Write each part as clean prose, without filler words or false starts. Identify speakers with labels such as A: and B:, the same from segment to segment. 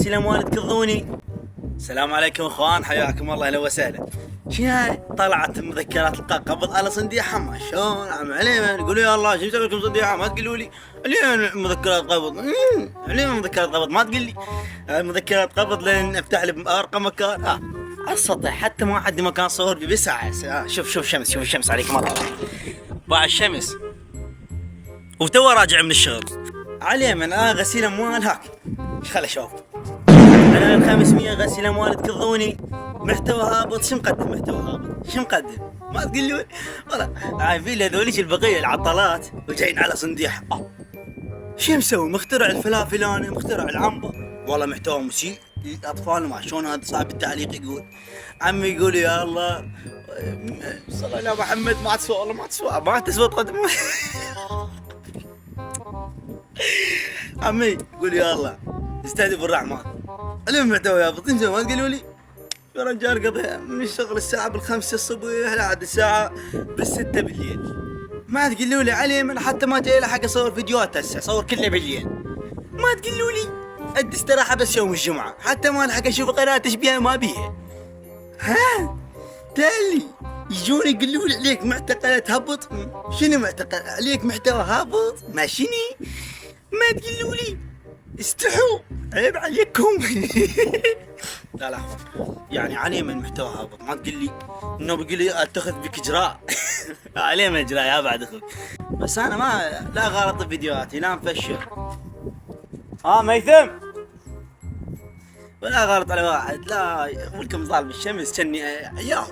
A: غسيل اموال تكظوني. السلام عليكم اخوان، حياكم الله، اهلا وسهلا. شنو طلعت مذكرات القبض على صنديحه؟ ما شلون عم علينا يقولوا يا الله شو مسوي لكم صنديحه؟ ما تقولوا لي اليوم مذكرات قبض. اليوم مذكرات قبض ما تقول لي مذكرات قبض لين افتح لي بارقى مكان. على السطح حتى ما عندي مكان صور بيه بسعه. شوف شمس، شوف الشمس عليكم الله. باع الشمس وتو راجع من الشغل عليه من غسيل اموال. هاك خل اشوف انا 500 غسيل اموال تكظوني. محتوى هابط. شو مقدم محتوى هابط؟ شو مقدم؟ ما تقول لي والله عارفين هذوليش البقيه العطلات وجايين على صنديح. شو مسوي؟ مخترع الفلافل انا، مخترع العنبر. والله محتوى مسيء للاطفال. ما شلون هذا صاحب التعليق يقول عمي يقول يا الله صلى الله على محمد ما تسوى، والله ما تسوى تقدم. عمي قول يا الله استهدف الرحمن. اليوم محتوى هابط ما تقولوا لي يا رجال قضي من الشغل الساعة 5 الصبح لحد الساعة 6 بالليل. ما تقولوا لي علي من حتى ما جاي لحق اصور فيديوهات هسه، اصور كله بالليل. ما تقولوا لي ادي استراحة بس يوم الجمعة، حتى ما الحق اشوف قناة تشبيها ما بيها. ها تالي يجون يقولوا لي عليك معتقلات هبط. شنو معتقل عليك محتوى هابط؟ ما شنو ما تقولوا لي استحوا عيب عليكم. لا يعني عليه من محتوى هابط. ما تقول لي انه بيقول لي اتخذ بك اجراء. عليه من اجراء يا بعد اخوك. بس انا ما لا غلط بفيديوهاتي لا مفشل. ميثم ولا غلط على واحد. لا ولكم ظالم الشمس كني يا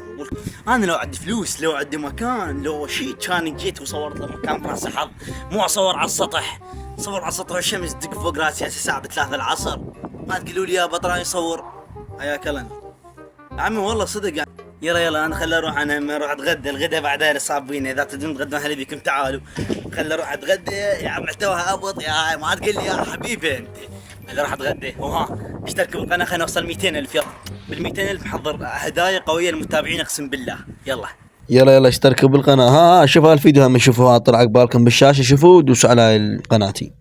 A: انا لو عندي فلوس، لو عندي مكان، لو شيء كان جيت وصورت له مكان براس حظ. مو اصور على السطح، صور على السطح والشمس تدق فوق راسي هسه الساعه 3 العصر. ما تقولوا لي يا بطران يصور. حياك الله عمي والله صدق يعني. يلا انا خلي اروح، انا اروح اتغدى. الغدا بعدين الصابين اذا تدرون تغدون هلا بيكم تعالوا. خلي اروح اتغدى يا محتوى هابط. يا ما تقول لي يا حبيبي انت. خلي اروح اتغدى. اشتركوا بالقناه خلينا نوصل 200,000. يلا بال200,000 محضر هدايا قويه للمتابعين اقسم بالله. يلا اشتركوا بالقناه. شوفوا الفيديو هم شوفوها طلع عقبالكم بالشاشه. شوفوا دوسوا على قناتي.